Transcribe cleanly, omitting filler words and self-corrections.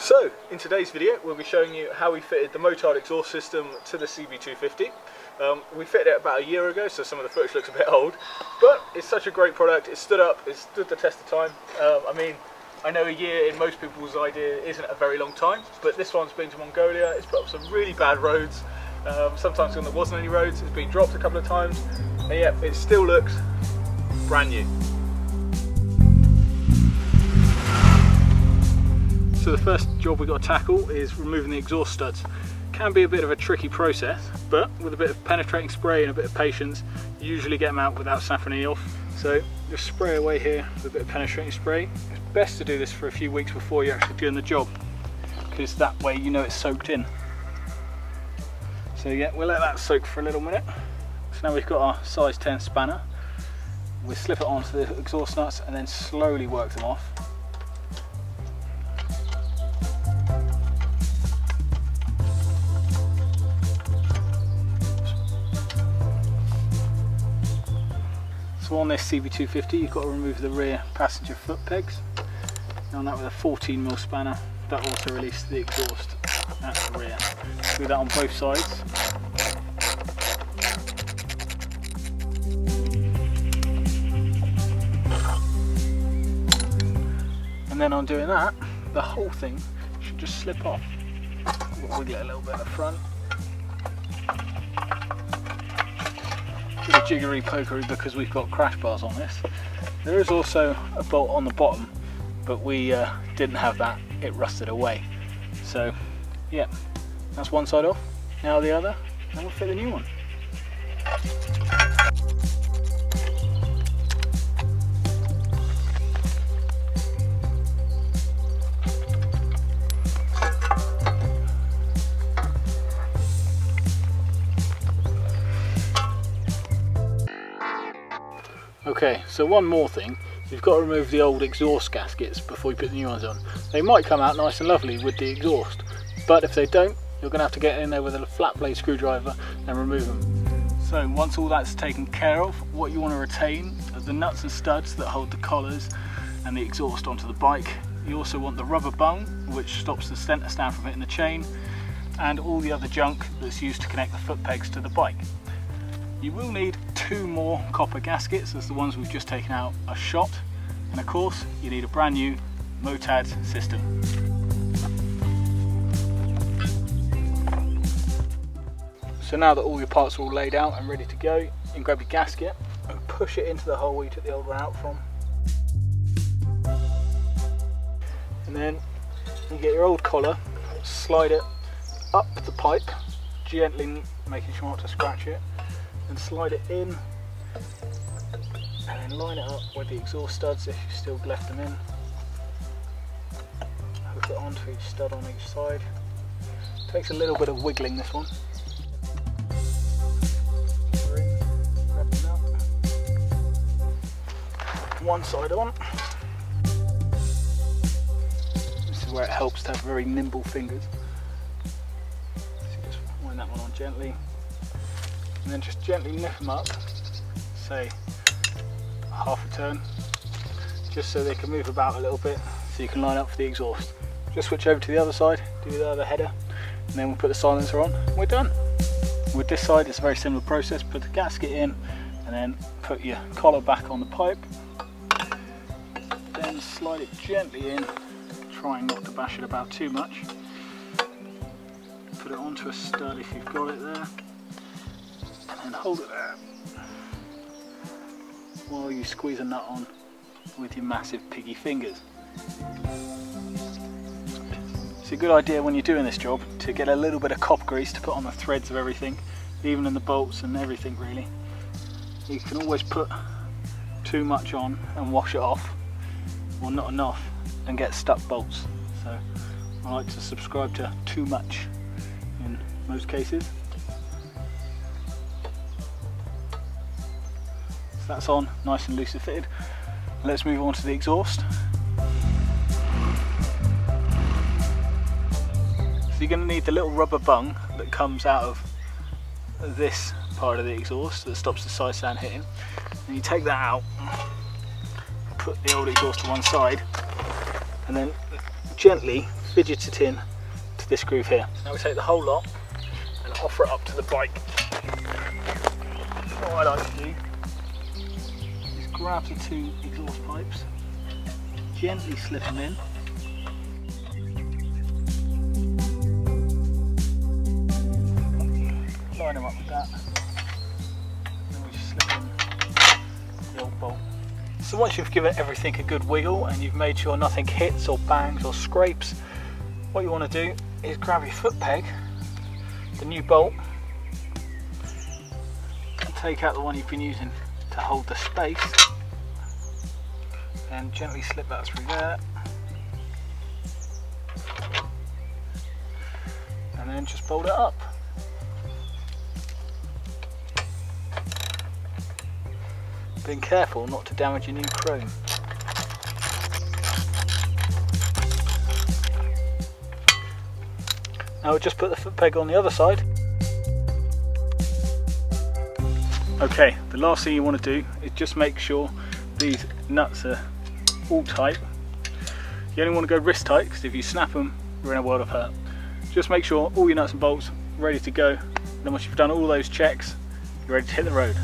So, in today's video we'll be showing you how we fitted the Motad exhaust system to the CB250. We fitted it about a year ago, so some of the footage looks a bit old, but it's such a great product. It stood up, it stood the test of time. I mean, I know a year in most people's idea isn't a very long time, but this one's been to Mongolia, it's put up some really bad roads, sometimes when there wasn't any roads, it's been dropped a couple of times, and yet it still looks brand new. So the first job we've got to tackle is removing the exhaust studs. Can be a bit of a tricky process, but with a bit of penetrating spray and a bit of patience, you usually get them out without saffing any off. So just spray away here with a bit of penetrating spray. It's best to do this for a few weeks before you're actually doing the job, because that way you know it's soaked in. So yeah, we'll let that soak for a little minute. So now we've got our size 10 spanner. We'll slip it onto the exhaust nuts and then slowly work them off. So on this CB250 you've got to remove the rear passenger foot pegs. And on that with a 14mm spanner, that also releases the exhaust at the rear. Do that on both sides. And then on doing that, the whole thing should just slip off. We'll wiggle it a little bit at the front. Bit of jiggery pokery because we've got crash bars on this. There is also a bolt on the bottom, but we didn't have that, it rusted away. So yeah, that's one side off, now the other, and we'll fit the new one. Okay, so one more thing, you've got to remove the old exhaust gaskets before you put the new ones on. They might come out nice and lovely with the exhaust, but if they don't, you're going to have to get in there with a flat blade screwdriver and remove them. So once all that's taken care of, what you want to retain are the nuts and studs that hold the collars and the exhaust onto the bike. You also want the rubber bung, which stops the center stand from hitting the chain, and all the other junk that's used to connect the foot pegs to the bike. You will need 2 more copper gaskets, as the ones we've just taken out are shot, and of course you need a brand new Motad system. So now that all your parts are all laid out and ready to go, you can grab your gasket and push it into the hole where you took the old one out from. And then you get your old collar, slide it up the pipe, gently making sure not to scratch it, and slide it in, and then line it up with the exhaust studs if you've still left them in. Hook it onto each stud on each side. Takes a little bit of wiggling, this one. One side on. This is where it helps to have very nimble fingers. So just wind that one on gently, and then just gently lift them up, say half a turn, just so they can move about a little bit, so you can line up for the exhaust. Just switch over to the other side, do the other header, and then we'll put the silencer on, and we're done. With this side it's a very similar process. Put the gasket in, and then put your collar back on the pipe, then slide it gently in, trying not to bash it about too much. Put it onto a stud if you've got it there, and hold it there while you squeeze a nut on with your massive piggy fingers. It's a good idea when you're doing this job to get a little bit of copper grease to put on the threads of everything, even in the bolts and everything really. You can always put too much on and wash it off, or not enough and get stuck bolts. So I like to subscribe to too much in most cases. So that's on, nice and loosely fitted. Let's move on to the exhaust. So you're going to need the little rubber bung that comes out of this part of the exhaust that stops the side stand hitting. And you take that out, put the old exhaust to one side, and then gently fidget it in to this groove here. Now we take the whole lot and offer it up to the bike. What I like to do is grab the 2 exhaust pipes, gently slip them in, line them up with that, and we just slip in the old bolt. So once you've given everything a good wiggle and you've made sure nothing hits or bangs or scrapes, what you want to do is grab your foot peg, the new bolt, and take out the one you've been using to hold the space, and gently slip that through there, and then just bolt it up. Being careful not to damage your new chrome. Now we'll just put the foot peg on the other side. Okay, the last thing you want to do is just make sure these nuts are all tight. You only want to go wrist tight, because if you snap them, you're in a world of hurt. Just make sure all your nuts and bolts are ready to go. Then once you've done all those checks, you're ready to hit the road.